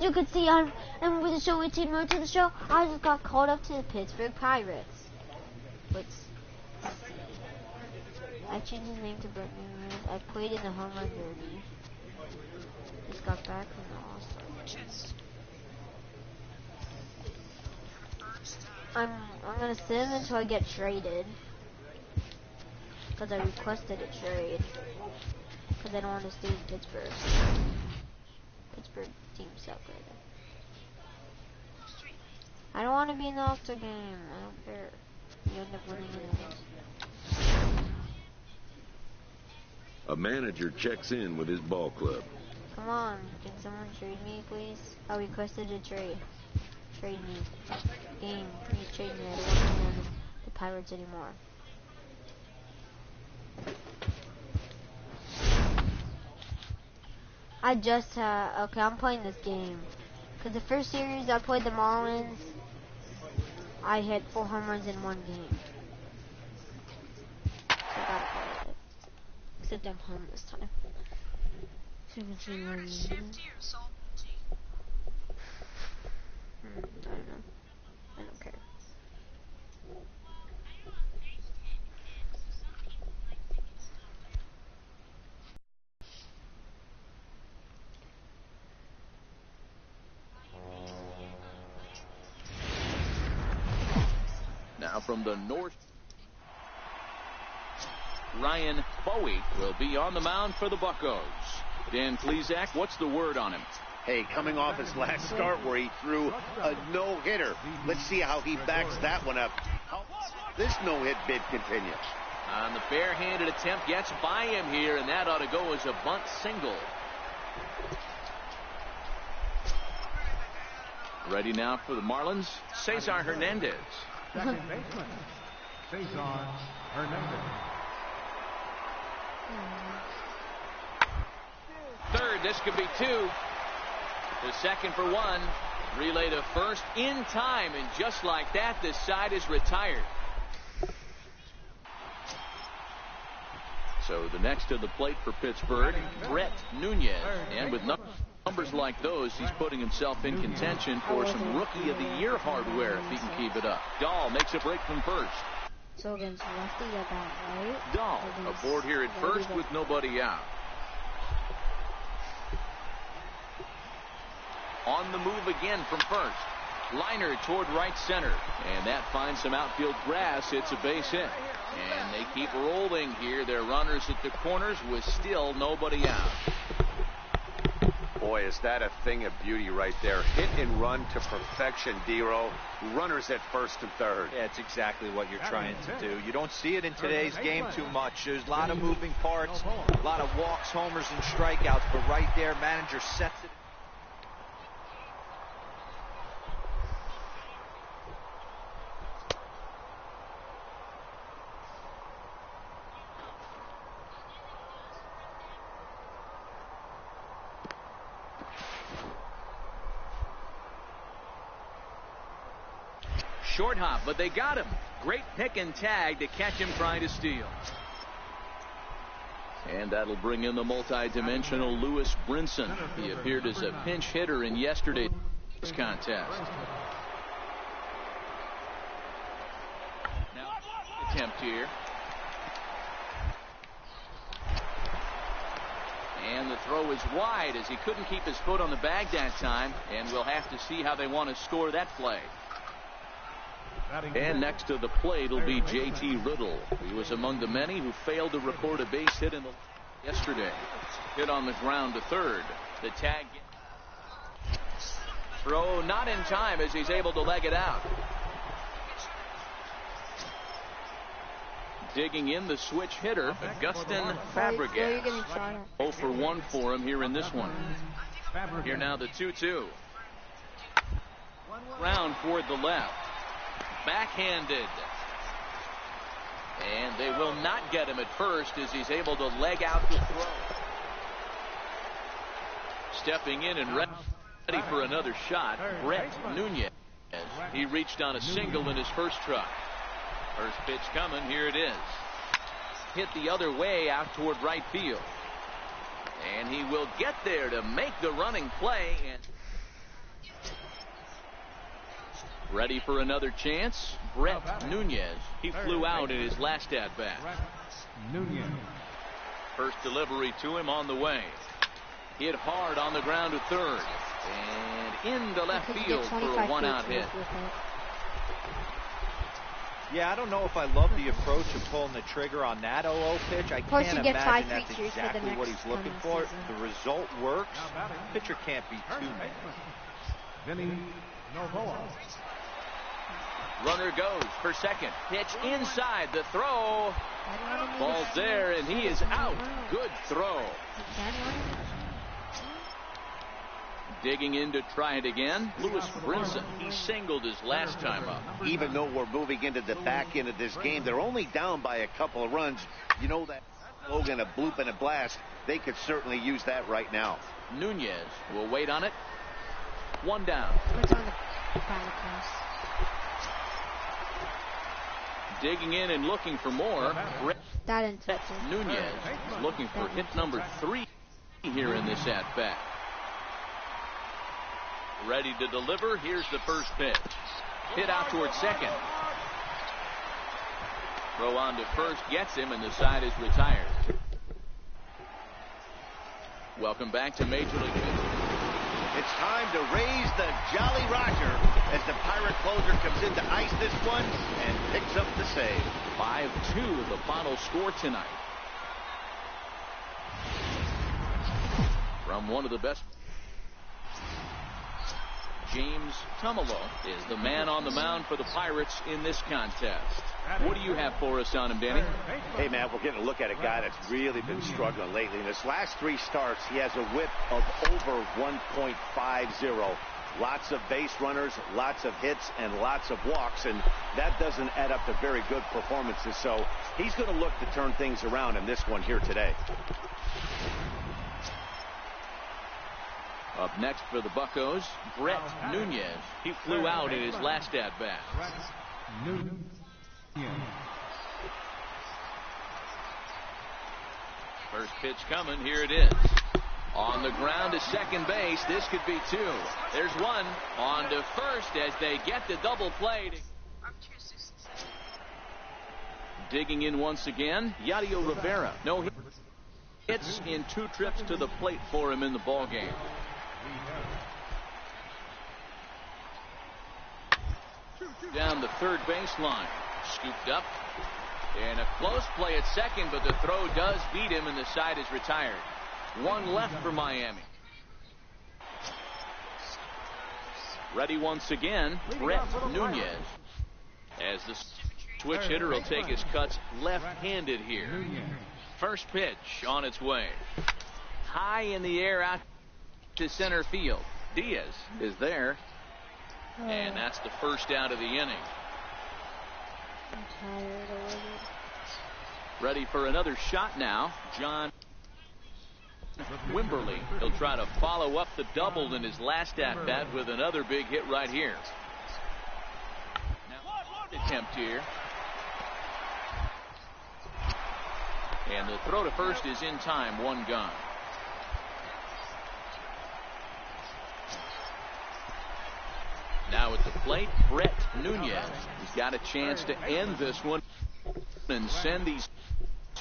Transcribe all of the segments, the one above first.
you can see, and with the show 18 minutes of the show, I just got called up to the Pittsburgh Pirates. Let's see. I changed his name to Brett Nunez. I played in the home run derby. Just got back from the All-Star. I'm gonna sit him until I get traded. Because I requested a trade. Because I don't want to stay in Pittsburgh. Pittsburgh team suck right now. I don't want to be in the All-Star game. I don't care. You end up winning anyways. A manager checks in with his ball club. Come on, can someone trade me, please? I requested a trade. Trade me. Game, please trade me. I don't want to be on the Pirates anymore. I just, okay, I'm playing this game. Because the first series I played the Marlins, I hit 4 home runs in one game. So I gotta play it. Except I'm home this time. So you can see my I don't know. I don't care. Now from the north, Ryan Bowie will be on the mound for the Buccos. Dan Plesac, what's the word on him? Hey, coming off his last start where he threw a no-hitter. Let's see how he backs that one up. This no-hit bid continues. On the barehanded attempt, gets by him here, and that ought to go as a bunt single. Ready now for the Marlins, Cesar Hernandez. Second baseman, Cesar Hernandez. Third, this could be 2. The second for 1. Relay to first in time, and just like that, this side is retired. So the next to the plate for Pittsburgh, Brett Nunez. And with numbers like those, he's putting himself in contention for some Rookie of the Year hardware if he can keep it up. Dahl makes a break from first. So against lefty, I got right. Dahl aboard here at first with nobody out. On the move again from first. Liner toward right center. And that finds some outfield grass. It's a base hit. And they keep rolling here. Their runners at the corners with still nobody out. Boy, is that a thing of beauty right there. Hit and run to perfection, Dero. Runners at first and third. Yeah, it's exactly what you're trying to do. You don't see it in today's game too much. There's a lot of moving parts, a lot of walks, homers, and strikeouts. But right there, manager sets it. Short hop, but they got him. Great pick and tag to catch him trying to steal. And that'll bring in the multi-dimensional Lewis Brinson. He appeared as a pinch hitter in yesterday's contest. Now, attempt here. And the throw is wide as he couldn't keep his foot on the bag that time. And we'll have to see how they want to score that play. And next to the plate will be J.T. Riddle. He was among the many who failed to record a base hit yesterday. Hit on the ground to third. The tag. Throw not in time as he's able to leg it out. Digging in the switch hitter, Augustin Fabregas. 0 for 1 for him here in this one. Here now the 2-2. Round toward the left. Backhanded. And they will not get him at first as he's able to leg out the throw. Stepping in and ready for another shot, Brett Nunez. He reached on a single in his first try. First pitch coming, here it is. Hit the other way out toward right field. And he will get there to make the running play. And Ready for another chance? Brett Nunez. He flew out in his last at-bat. Nunez. First delivery to him on the way. Hit hard on the ground to third. And into left field for a one-out hit. Yeah, I don't know if I love the approach of pulling the trigger on that 0-0 pitch. I Plus can't you get imagine 5 that's free cheers for the exactly what next he's looking coming for. season. The result works. Pitcher can't be too mad. Vinny Novoa. Runner goes for second. Pitch inside the throw. Ball's there, and he is out. Good throw. Digging in to try it again. Lewis Brinson. He singled his last time up. Even though we're moving into the back end of this game, they're only down by a couple of runs. You know that slogan, a bloop and a blast. They could certainly use that right now. Nunez will wait on it. One down. It's on the pilot course. Digging in and looking for more. Brett That interception. Nunez is looking for hit number 3 here in this at-bat. Ready to deliver. Here's the first pitch. Hit out towards second. Throw on to first gets him, and the side is retired. Welcome back to Major League Baseball. It's time to raise the Jolly Roger as the Pirate closer comes in to ice this one and picks up the save. 5-2 the final score tonight. From one of the best. James Tumalo is the man on the mound for the Pirates in this contest. What do you have for us on him, Danny? Hey, man, we're getting a look at a guy that's really been struggling lately. In his last 3 starts, he has a whip of over 1.50. Lots of base runners, lots of hits, and lots of walks, and that doesn't add up to very good performances. So he's going to look to turn things around in this one here today. Up next for the Buccos, Brett Nunez. He flew out in his last at-bat. Nunez. First pitch coming. Here it is. On the ground to second base. This could be 2. There's 1. On to first as they get the double play. Digging in once again, Yadier Rivera. No hits in 2 trips to the plate for him in the ball game. Down the third baseline. Scooped up. And a close play at second, but the throw does beat him, and the side is retired. 1 left for Miami. Ready once again, Brett Nunez. As the switch hitter will take his cuts left-handed here. First pitch on its way. High in the air out to center field. Diaz is there. And that's the first out of the inning. I'm tired already. Ready for another shot now. John Wimberly. He'll try to follow up the double in his last at-bat with another big hit right here. Now, attempt here. And the throw to first is in time. 1 gone. Now at the plate, Brett Nunez. He's got a chance to end this one and send these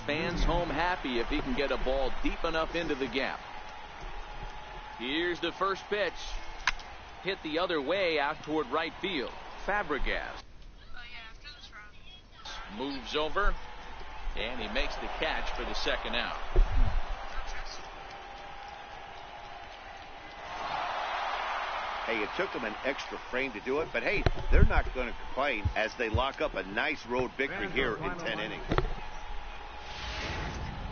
fans home happy if he can get a ball deep enough into the gap. Here's the first pitch. Hit the other way out toward right field. Fabregas moves over, and he makes the catch for the second out. Hey, it took them an extra frame to do it, but hey, they're not going to complain as they lock up a nice road victory here in 10 innings.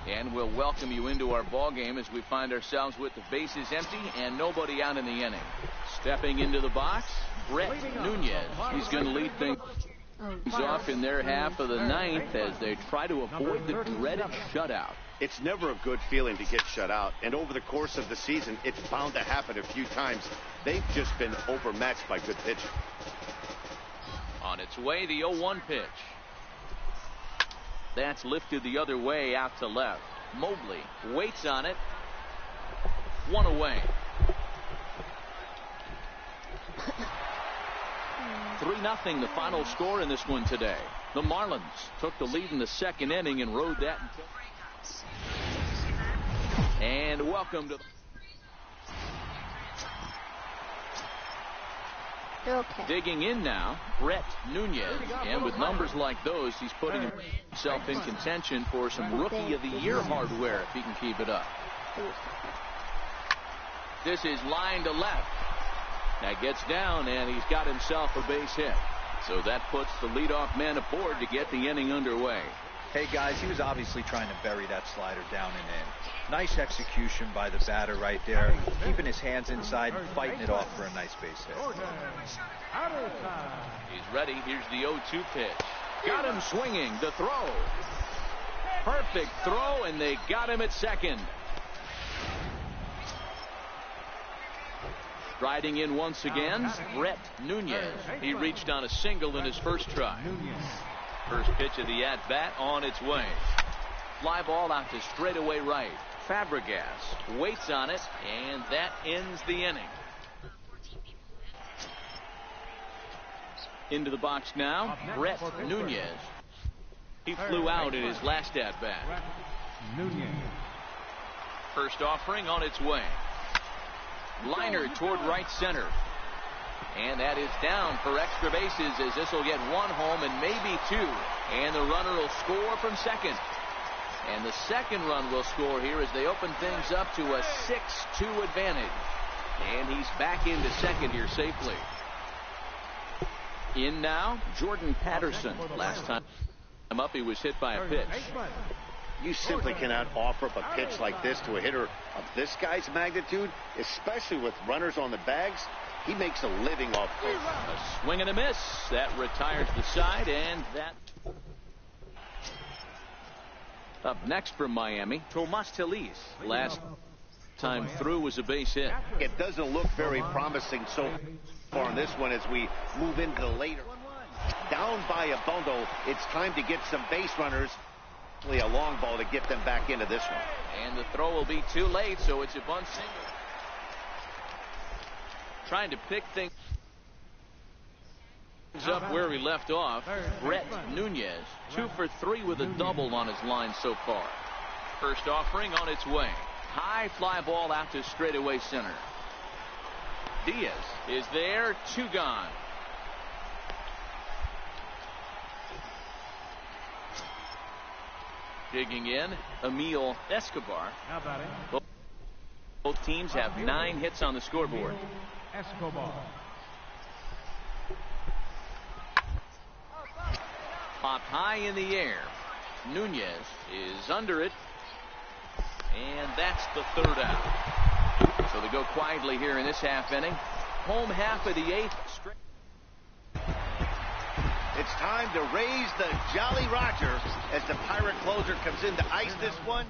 And we'll welcome you into our ball game as we find ourselves with the bases empty and nobody out in the inning. Stepping into the box, Brett Nunez. He's going to lead things off in their half of the 9th as they try to avoid the dreaded shutout. It's never a good feeling to get shut out, and over the course of the season, it's bound to happen a few times. They've just been overmatched by good pitching. On its way, the 0-1 pitch. That's lifted the other way out to left. Mobley waits on it. 1 away. 3-0 the final score in this one today. The Marlins took the lead in the second inning and rode that until. And welcome to. Okay. Digging in now, Brett Nunez. And with numbers like those, he's putting himself in contention for some Rookie of the Year hardware if he can keep it up. This is line to left. That gets down, and he's got himself a base hit. So that puts the leadoff man aboard to get the inning underway. Hey, guys, he was obviously trying to bury that slider down and in. Nice execution by the batter right there, keeping his hands inside and fighting it off for a nice base hit. He's ready. Here's the 0-2 pitch. Got him swinging. The throw. Perfect throw, and they got him at second. Striding in once again, Brett Nunez. He reached on a single in his first try. First pitch of the at-bat on its way. Fly ball out to straightaway right. Fabregas waits on it, and that ends the inning. Into the box now, Brett Nunez. He flew out in his last at-bat. First offering on its way. Liner toward right center. And that is down for extra bases, as this will get one home and maybe two. And the runner will score from second. And the second run will score here as they open things up to a 6-2 advantage. And he's back into second here safely. In now, Jordan Patterson. Last time up, he was hit by a pitch. You simply cannot offer up a pitch like this to a hitter of this guy's magnitude, especially with runners on the bags. He makes a living off this. A swing and a miss. That retires the side, and that. Up next from Miami, Tomas Tellez. Last time through was a base hit. It doesn't look very promising so far in this one as we move into the later. Down by a bundle, it's time to get some base runners. A long ball to get them back into this one. And the throw will be too late, so it's a bunt single. Trying to pick things up where we left off. Brett Nunez, 2 for 3 with a double on his line so far. First offering on its way. High fly ball out to straightaway center. Diaz is there, 2 gone. Digging in, Emil Escobar. Both teams have 9 hits on the scoreboard. Escobar. Popped high in the air. Nunez is under it. And that's the 3rd out. So they go quietly here in this half inning. Home half of the 8th. It's time to raise the Jolly Roger as the Pirate closer comes in to ice this one.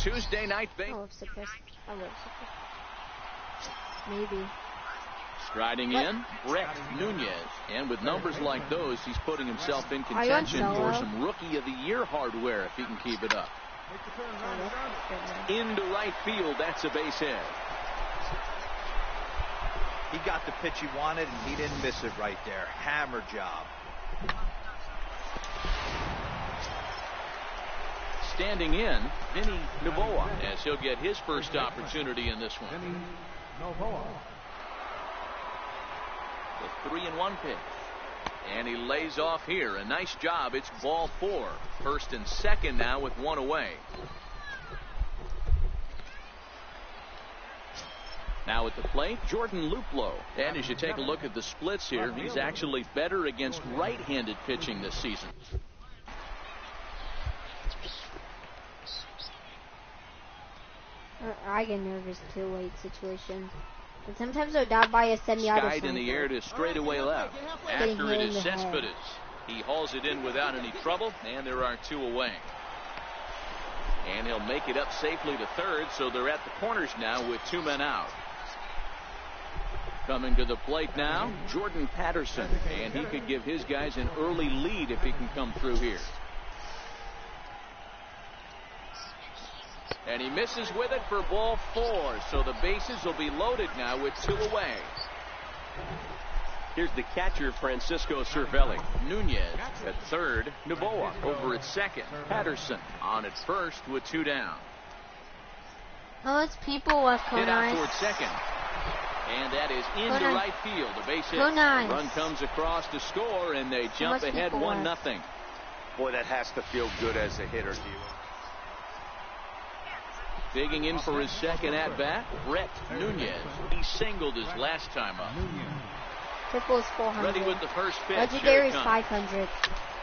Tuesday night base. I love Cypress. Maybe. Striding in, Brett Nunez. And with numbers like those, he's putting himself in contention for some Rookie of the Year hardware if he can keep it up. Into right field, that's a base hit. He got the pitch he wanted, and he didn't miss it right there. Hammer job. standing in Vinny Novoa as he'll get his first opportunity in this one. Vinny Novoa. The 3-1 pitch. And he lays off here. A nice job. It's ball 4. First and second now with one away. Now at the plate, Jordan Luplow. And as you take a look at the splits here, he's actually better against right-handed pitching this season. I get nervous too late situations. But sometimes they're down by a semi-auto. Skied in the air to straightaway left. After it is Cespedes. He hauls it in without any trouble, and there are 2 away. And he'll make it up safely to third, so they're at the corners now with 2 men out. Coming to the plate now, Jordan Patterson, and he could give his guys an early lead if he can come through here. And he misses with it for ball 4, so the bases will be loaded now with 2 away. Here's the catcher, Francisco Cervelli. Nunez at third. Novoa over at second. Patterson on at first with 2 down. Oh, it's people left. Hit out toward second. And that is into right field. A base hit. Nice. The run comes across to score, and they jump ahead 1-0. Boy, that has to feel good as a hitter, Dilo. Digging in for his second at-bat, Brett Nunez. He singled his last time up. Triple is 400. Ready with the first pitch. Legendary is 500.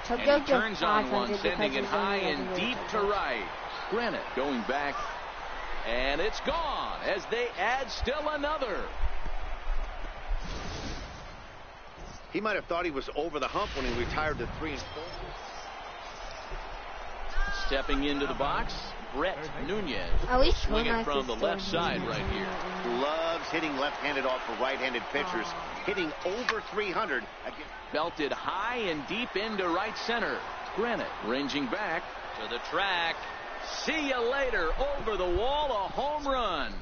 And he turns on one, sending it high and deep to right. Granite going back, and it's gone as they add still another. He might have thought he was over the hump when he retired to 3 and 4. Stepping into the box, Brett Nunez. Swinging from the left side right here. Loves hitting left-handed off for right-handed pitchers. Hitting over 300. Belted high and deep into right center. Granite ranging back to the track. See you later. Over the wall, a home run.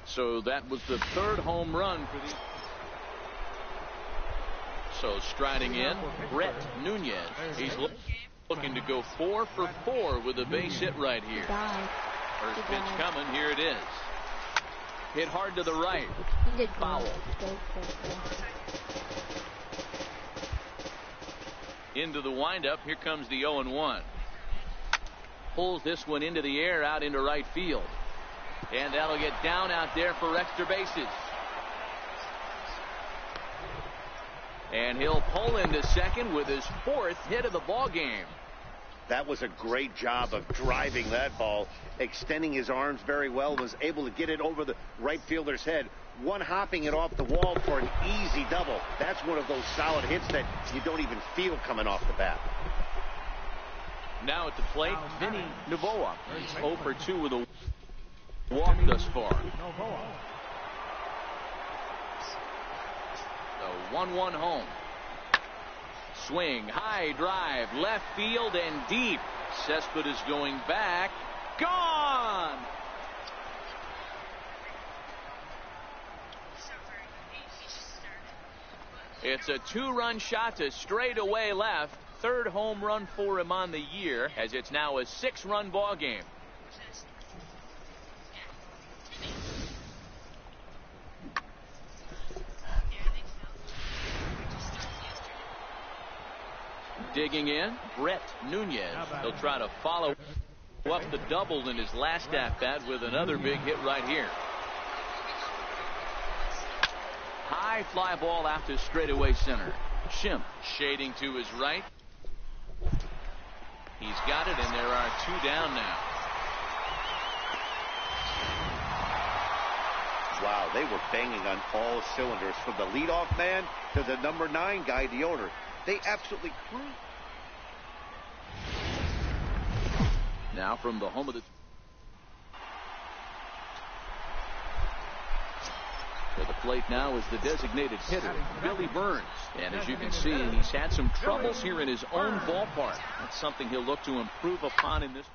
So that was the 3rd home run for the... So striding in, Brett Nunez. He's looking to go 4 for 4 with a base hit right here. First pitch coming. Here it is. Hit hard to the right. Foul. Into the windup. Here comes the 0-1. Pulls this one into the air out into right field. And that'll get down out there for extra bases. And he'll pull into second with his 4th hit of the ball game. That was a great job of driving that ball, extending his arms very well, was able to get it over the right fielder's head, one-hopping it off the wall for an easy double. That's one of those solid hits that you don't even feel coming off the bat. Now at the plate, Vinny Novoa. He's 0 for 2 with a walk thus far. The 1-1 home. Swing, high drive, left field and deep. Cespedes going back. Gone! It's a 2-run shot to straightaway left. 3rd home run for him on the year, as it's now a 6-run ball game. Digging in, Brett Nunez. He'll try to follow up the double in his last at-bat with another big hit right here. High fly ball out to straightaway center. Schimpf shading to his right. He's got it, and there are 2 down now. Wow, they were banging on all cylinders, from the leadoff man to the number 9 guy, the owner. They absolutely cruised. Now from the home of the... To the plate now is the designated hitter, Billy Burns. And as you can see, he's had some troubles here in his own ballpark. That's something he'll look to improve upon in this.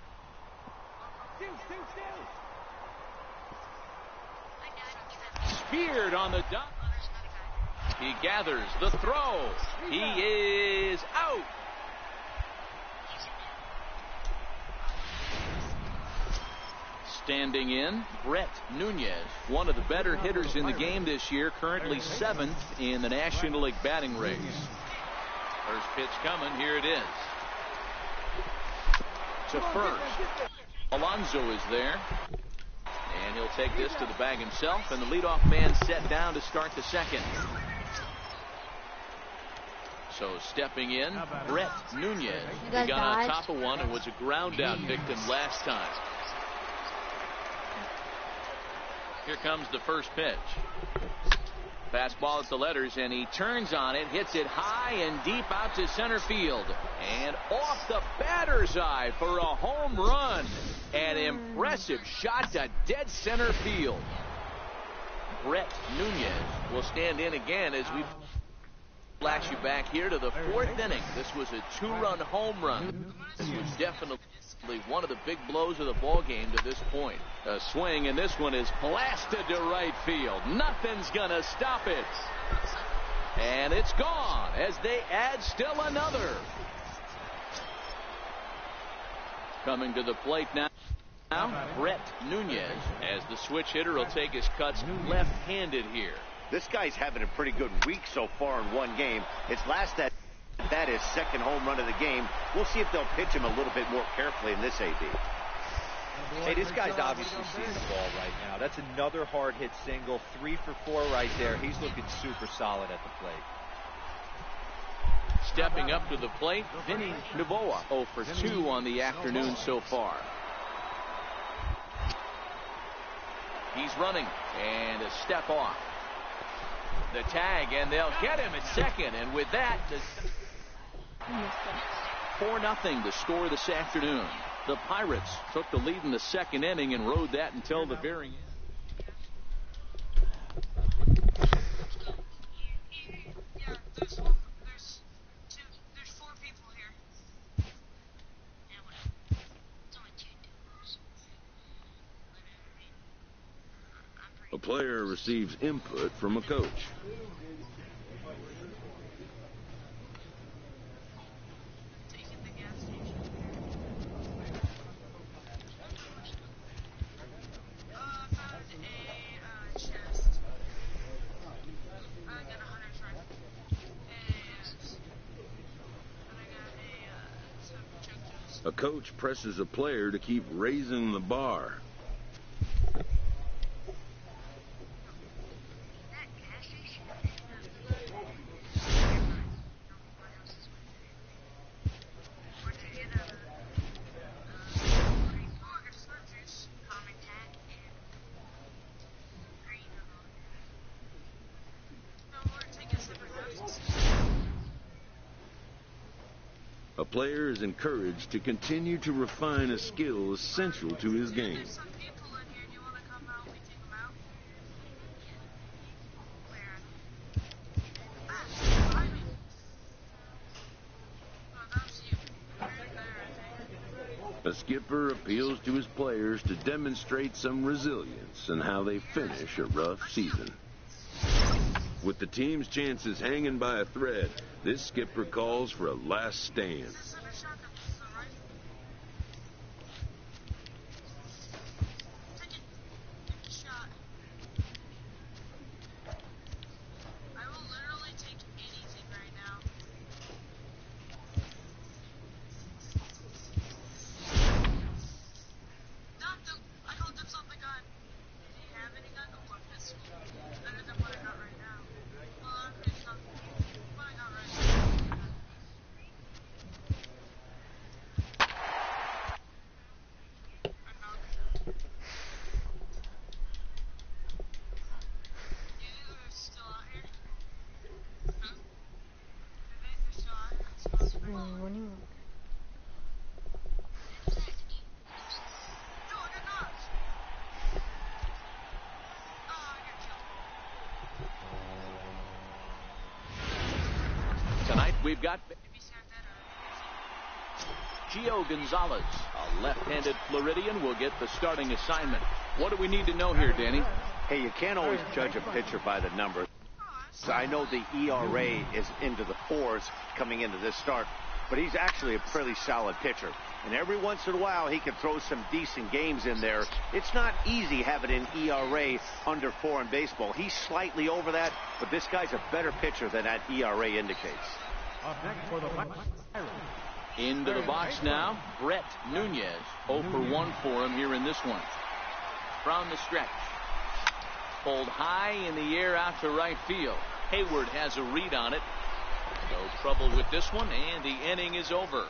Speared on the dot. He gathers the throw. He is out. Standing in, Brett Nunez, one of the better hitters in the game this year, currently 7th in the National League batting race. First pitch coming, here it is. To first. Alonso is there. And he'll take this to the bag himself, and the leadoff man set down to start the second. So stepping in, Brett Nunez. He got on top of one and was a ground out victim last time. Here comes the first pitch. Fastball at the letters, and he turns on it, hits it high and deep out to center field. And off the batter's eye for a home run. An impressive shot to dead center field. Brett Nunez will stand in again as we flash you back here to the 4th inning. This was a 2-run home run. This was definitely one of the big blows of the ball game to this point. A swing, and this one is blasted to right field. Nothing's gonna stop it. And it's gone as they add still another. Coming to the plate now, Brett Nunez, as the switch hitter will take his cuts left-handed here. This guy's having a pretty good week so far in one game. His last at that is second home run of the game. We'll see if they'll pitch him a little bit more carefully in this AB. Hey, this guy's obviously seeing the ball right now. That's another hard hit single. 3 for 4 right there. He's looking super solid at the plate. Stepping up to the plate, Vinny Novoa, 0 for 2 on the afternoon so far. He's running, and a step off. The tag, and they'll get him at second, and with that, 4-0 the score this afternoon. The Pirates took the lead in the second inning and rode that until the very end. A player receives input from a coach. A coach presses a player to keep raising the bar. A player is encouraged to continue to refine a skill essential to his game. A skipper appeals to his players to demonstrate some resilience in how they finish a rough season. With the team's chances hanging by a thread, this skipper calls for a last stand. Tonight we've got Gio Gonzalez, a left-handed Floridian, will get the starting assignment. What do we need to know here, Danny? Hey, you can't always judge a pitcher by the numbers. I know the ERA is into the 4s coming into this start, but he's actually a pretty solid pitcher. And every once in a while, he can throw some decent games in there. It's not easy having an ERA under 4 in baseball. He's slightly over that, but this guy's a better pitcher than that ERA indicates. Up next for the Pirates. Into the box now, Brett Nunez. 0 for 1 for him here in this one. From the stretch. Pulled high in the air out to right field. Hayward has a read on it. No trouble with this one, and the inning is over.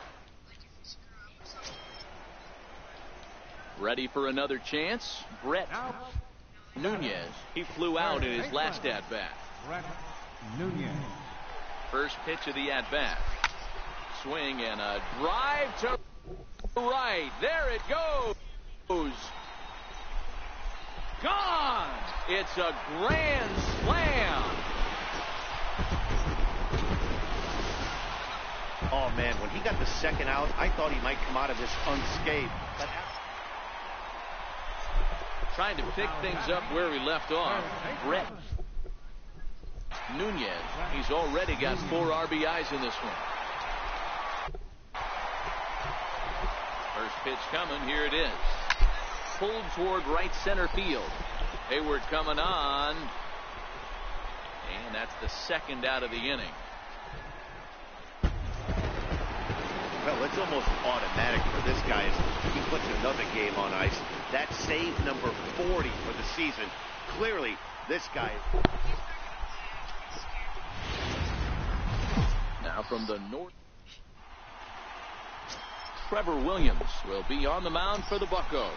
Ready for another chance. Brett Nunez. He flew out in his last at-bat. Brett Nunez. First pitch of the at-bat. Swing and a drive to right. There it goes. Gone. It's a grand slam. Oh, man, when he got the second out, I thought he might come out of this unscathed. But trying to pick things up where we left off. Brett Nunez. He's already got 4 RBIs in this one. First pitch coming. Here it is. Pulled toward right center field. Hayward coming on. And that's the second out of the inning. Well, it's almost automatic for this guy as he puts another game on ice. That's save number 40 for the season. Clearly, this guy. Now from the north, Trevor Williams will be on the mound for the Buccos.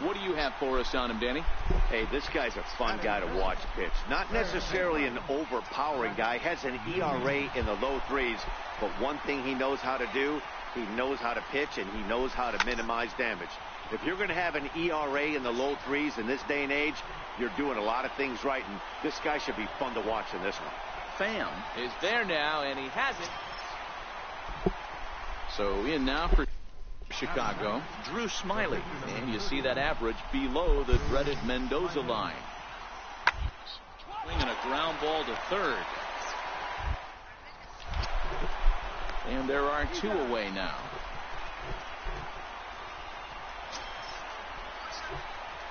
What do you have for us on him, Danny? Hey, this guy's a fun guy to watch pitch. Not necessarily an overpowering guy. Has an ERA in the low 3s. But one thing he knows how to do, he knows how to pitch, and he knows how to minimize damage. If you're going to have an ERA in the low 3s in this day and age, you're doing a lot of things right, and this guy should be fun to watch in this one. Pham is there now, and he has it. So in now for Chicago, Drew Smiley. And you see that average below the dreaded Mendoza line. Swinging a ground ball to third. And there are 2 away now.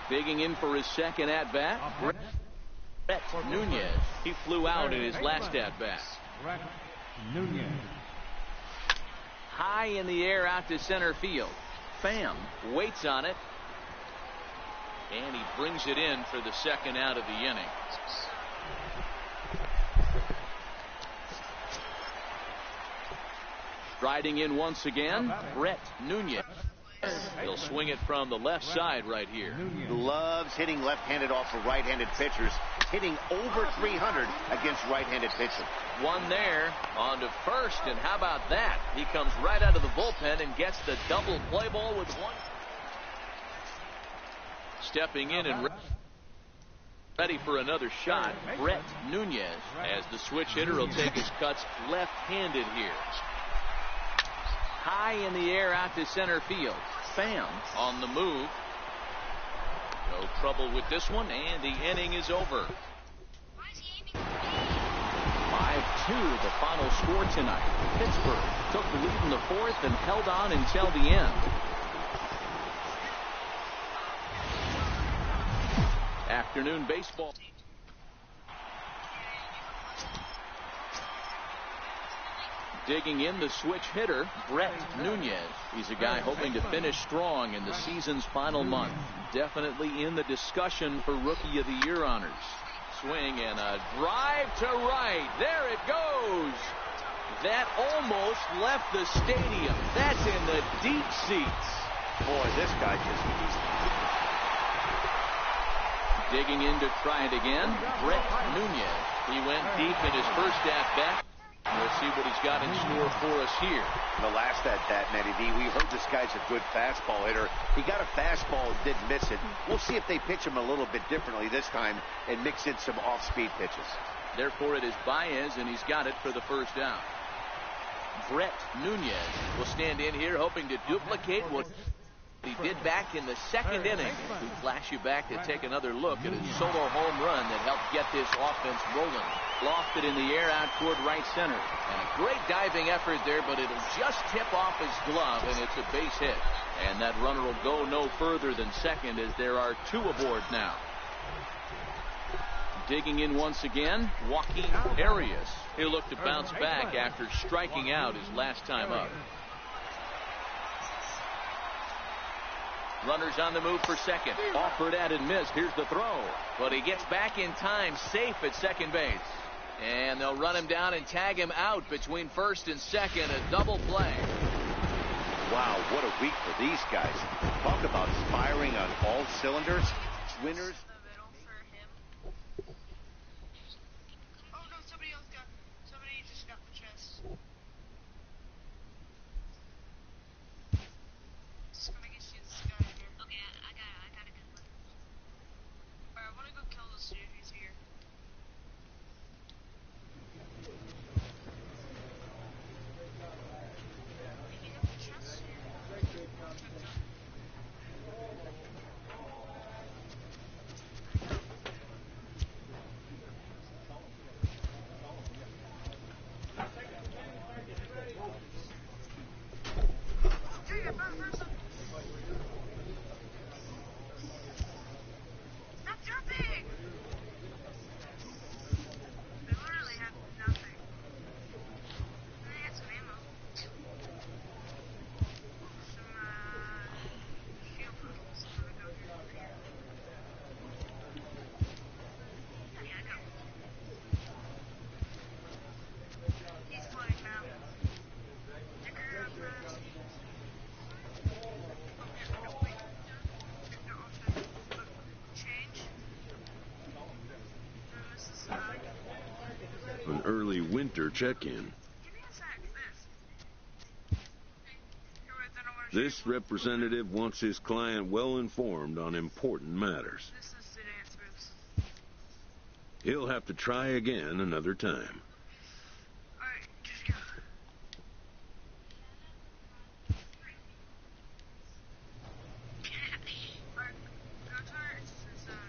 Digging in for his second at-bat. Brett Nunez. He flew out in his last at-bat. Brett Nunez. High in the air out to center field. Pham waits on it. And he brings it in for the second out of the inning. Striding in once again, Brett Nunez. He'll swing it from the left side right here. Loves hitting left-handed off of right-handed pitchers. Hitting over 300 against right-handed pitching. One there on to first, and how about that? He comes right out of the bullpen and gets the double play ball with one. Stepping in and ready for another shot, Brett Nunez, as the switch hitter will take his cuts left-handed here. High in the air out to center field. Pham on the move. No trouble with this one, and the inning is over. 5-2 the final score tonight. Pittsburgh took the lead in the 4th and held on until the end. Afternoon baseball. Digging in the switch hitter, Brett Nunez. He's a guy hoping to finish strong in the season's final month. Definitely in the discussion for Rookie of the Year honors. Swing and a drive to right. There it goes. That almost left the stadium. That's in the deep seats. Boy, this guy just... Digging in to try it again, Brett Nunez. He went deep in his first at-bat. We'll see what he's got in store for us here. The last at-bat, Matty D, we heard this guy's a good fastball hitter. He got a fastball and didn't miss it. We'll see if they pitch him a little bit differently this time and mix in some off-speed pitches. Therefore, it is Baez, and he's got it for the first out. Brett Nunez will stand in here hoping to duplicate what he did back in the second inning. We flash you back to take another look at his solo home run that helped get this offense rolling. Lofted in the air out toward right center. And a great diving effort there, but it'll just tip off his glove, and it's a base hit. And that runner will go no further than second as there are two aboard now. Digging in once again, Joaquin Arias. He'll look to bounce back after striking out his last time up. Runners on the move for second. Offered at and missed. Here's the throw. But he gets back in time, safe at second base. And they'll run him down and tag him out between first and second. A double play. Wow, what a week for these guys. Talk about firing on all cylinders. Winners. An early winter check-in. This representative wants his client well informed on important matters. He'll have to try again another time.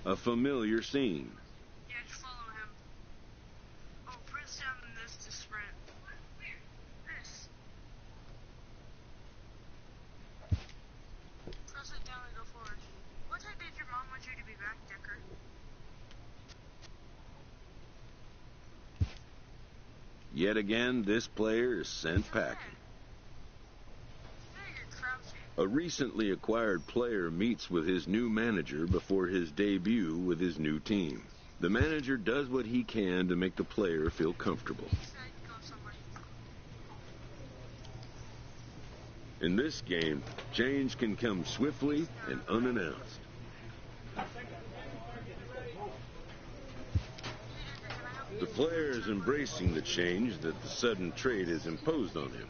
A familiar scene. Yet again, this player is sent packing. A recently acquired player meets with his new manager before his debut with his new team. The manager does what he can to make the player feel comfortable. In this game, change can come swiftly and unannounced. The player is embracing the change that the sudden trade has imposed on him.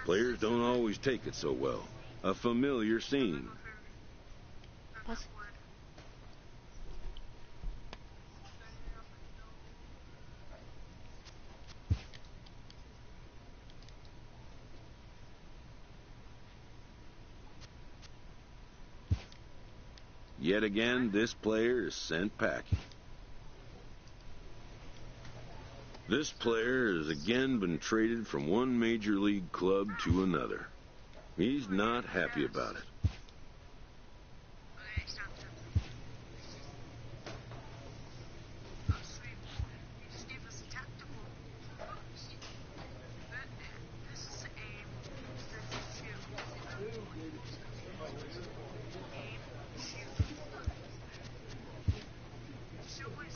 Players don't always take it so well. A familiar scene. Yet again, this player is sent packing. This player has again been traded from one major league club to another. He's not happy about it.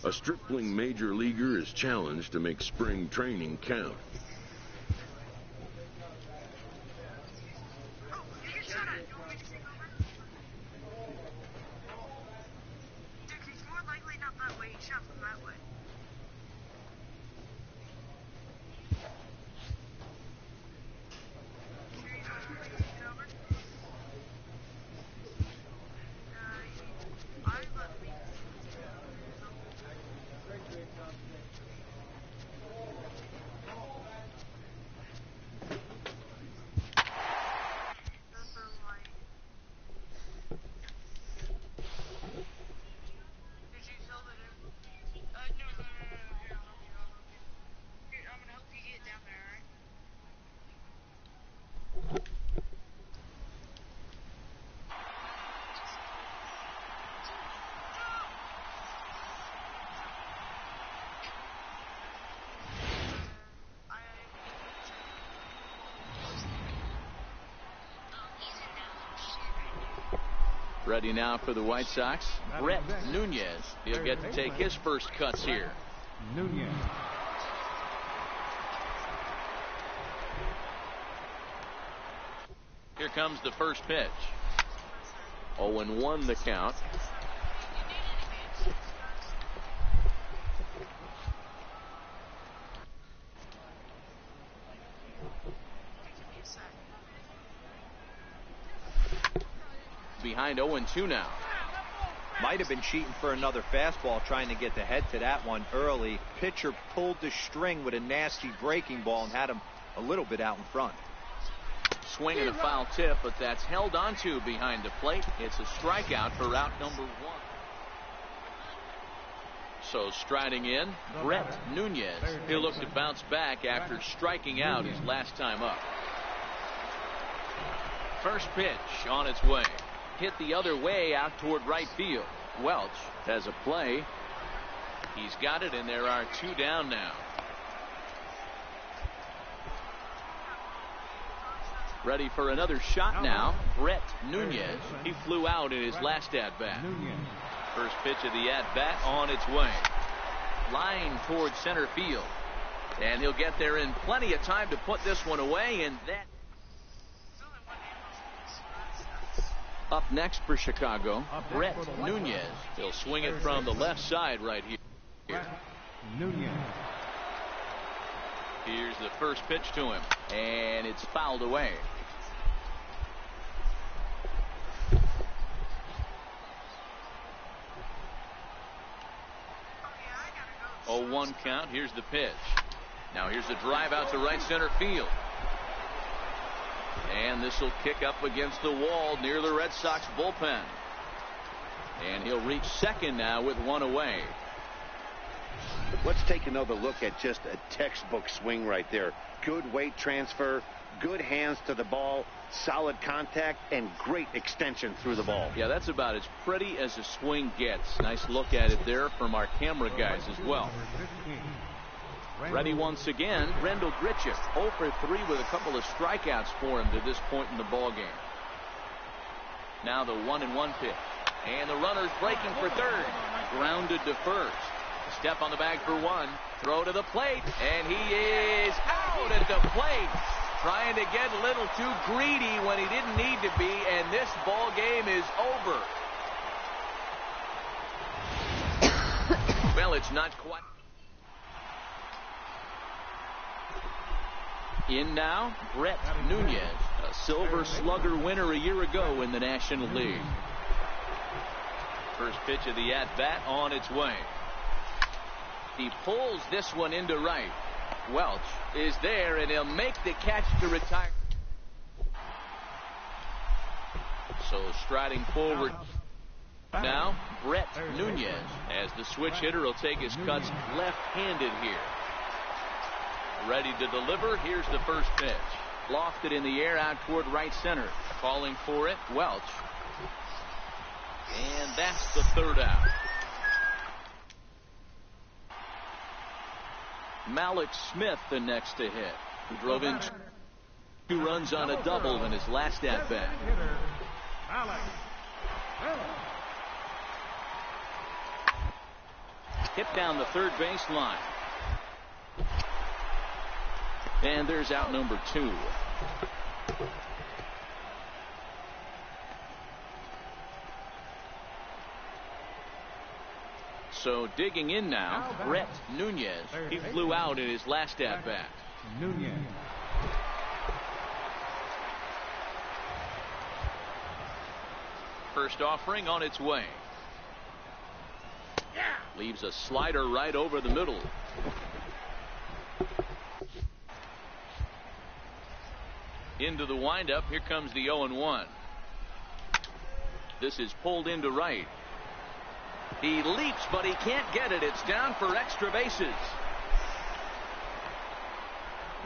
A stripling major leaguer is challenged to make spring training count. Ready now for the White Sox, Brett Nunez. He'll get to take his first cuts here. Nunez. Here comes the first pitch. 0-1 the count. Behind 0-2 now. Might have been cheating for another fastball, trying to get the head to that one early. Pitcher pulled the string with a nasty breaking ball and had him a little bit out in front. Swing and a foul tip, but that's held onto behind the plate. It's a strikeout for out number 1. So striding in, Brett Nunez. He'll look to bounce back after striking out his last time up. First pitch on its way. Hit the other way out toward right field. Welch has a play. He's got it, and there are 2 down now. Ready for another shot now, Brett Nunez. He flew out in his last at-bat. First pitch of the at-bat on its way. Line towards center field. And he'll get there in plenty of time to put this one away, and that. Up next for Chicago, Brett Nunez. He'll swing it from the left side right here. Nunez. Here's the first pitch to him, and it's fouled away. Oh, 1 count. Here's the pitch. Now here's the drive out to right center field. And this will kick up against the wall near the Red Sox bullpen. And he'll reach second now with 1 away. Let's take another look at just a textbook swing right there. Good weight transfer, good hands to the ball, solid contact, and great extension through the ball. Yeah, that's about as pretty as a swing gets. Nice look at it there from our camera guys as well. Ready once again, Rendell Grichuk, 0 for 3 with a couple of strikeouts for him to this point in the ball game. Now the 1-1 pitch, and the runner's breaking for third, grounded to first. Step on the bag for 1, throw to the plate, and he is out at the plate, trying to get a little too greedy when he didn't need to be, and this ball game is over. Well, it's not quite. In now, Brett Nunez, a Silver Slugger winner a year ago in the National League. First pitch of the at-bat on its way. He pulls this one into right. Welch is there, and he'll make the catch to retire. So striding forward now, Brett Nunez, as the switch hitter will take his cuts left-handed here. Ready to deliver. Here's the first pitch. Lofted in the air out toward right center. Calling for it, Welch. And that's the third out. Malik Smith the next to hit. He drove in 2 runs on a double in his last at-bat. Hit down the third base line. And there's out number 2. So digging in now, Brett Nunez. He flew out in his last at-bat. Nunez. First offering on its way. Leaves a slider right over the middle. Into the windup. Here comes the 0-1. This is pulled into right. He leaps, but he can't get it. It's down for extra bases.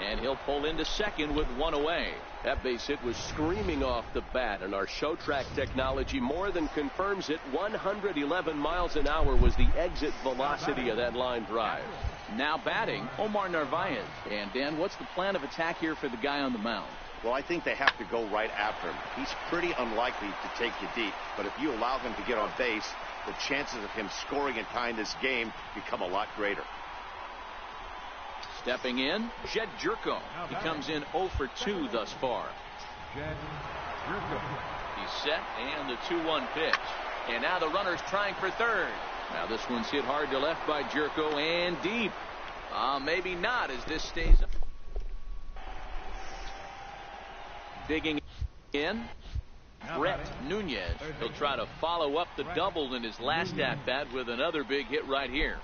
And he'll pull into second with 1 away. That base hit was screaming off the bat, and our show track technology more than confirms it. 111 miles an hour was the exit velocity of that line drive. Now batting, Omar Narvaez. And Dan, what's the plan of attack here for the guy on the mound? Well, I think they have to go right after him. He's pretty unlikely to take you deep, but if you allow him to get on base, the chances of him scoring and tying this game become a lot greater. Stepping in, Jed Jerko. He comes in 0 for 2 thus far. Jed Jerko. He's set, and the 2-1 pitch. And now the runner's trying for third. Now this one's hit hard to left by Jerko and deep. Maybe not as this stays up. Digging in, Brett Nunez. He'll try to follow up the double in his last at-bat with another big hit right here.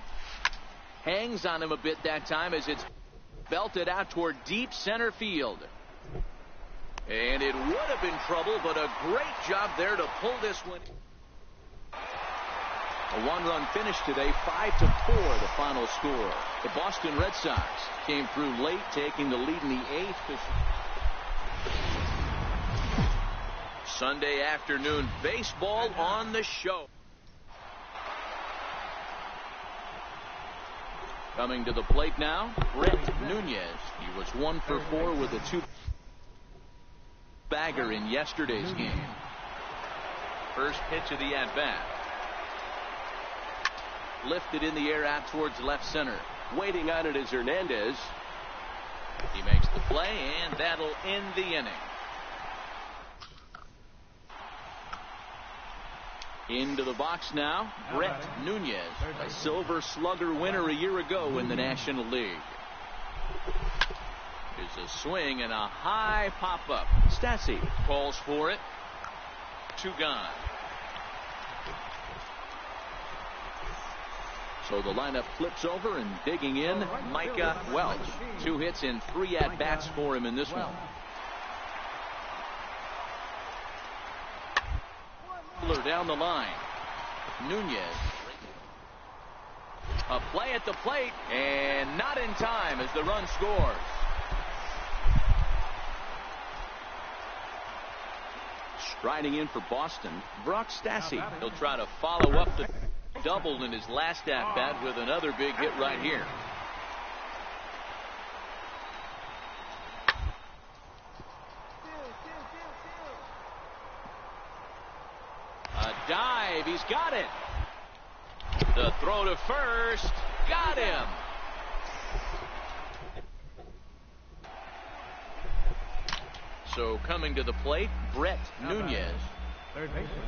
Hangs on him a bit that time as it's belted out toward deep center field. And it would have been trouble, but a great job there to pull this one. A one-run finish today, 5-4 the final score. The Boston Red Sox came through late, taking the lead in the 8th. Sunday afternoon baseball on the show. Coming to the plate now, Brett Nunez. He was 1 for 4 with a 2-bagger in yesterday's game. First pitch of the at-bat. Lifted in the air out towards left center. Waiting on it is Hernandez. He makes the play, and that'll end the inning. Into the box now, Brett Nunez, a Silver Slugger winner a year ago in the National League. There's a swing and a high pop-up. Stassi calls for it. 2 gone. So the lineup flips over, and digging in, Micah Welch. 2 hits and 3 at-bats for him in this one. Down the line. Nunez. A play at the plate, and not in time as the run scores. Striding in for Boston, Brock Stassi. He'll try to follow up the double in his last at-bat with another big hit right here. Dive, he's got it. The throw to first, got him. So coming to the plate, Brett Nunez. Third baseman,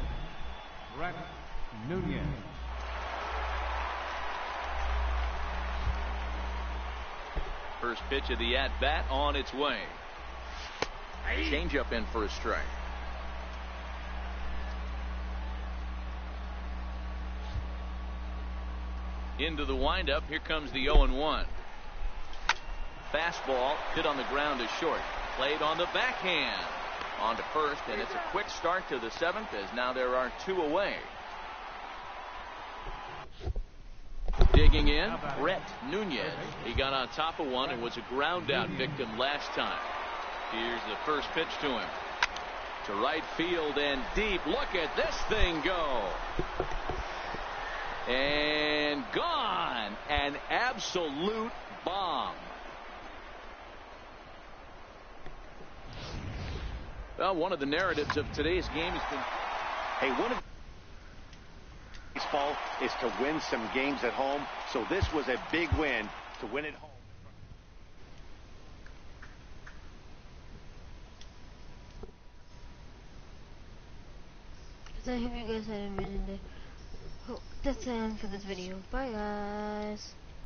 Brett Nunez. First pitch of the at-bat on its way. Change-up in for a strike. Into the windup. Here comes the 0-1. Fastball hit on the ground is short. Played on the backhand. On to first, and it's a quick start to the 7th as now there are 2 away. Digging in, Brett Nunez. He got on top of one and was a ground out victim last time. Here's the first pitch to him. To right field and deep. Look at this thing go. And gone. An absolute bomb. Well, one of the narratives of today's game has been, hey, one of baseball is to win some games at home. So this was a big win to win at home. So I hope you guys had a amazing day. That's the end for this video. Bye guys.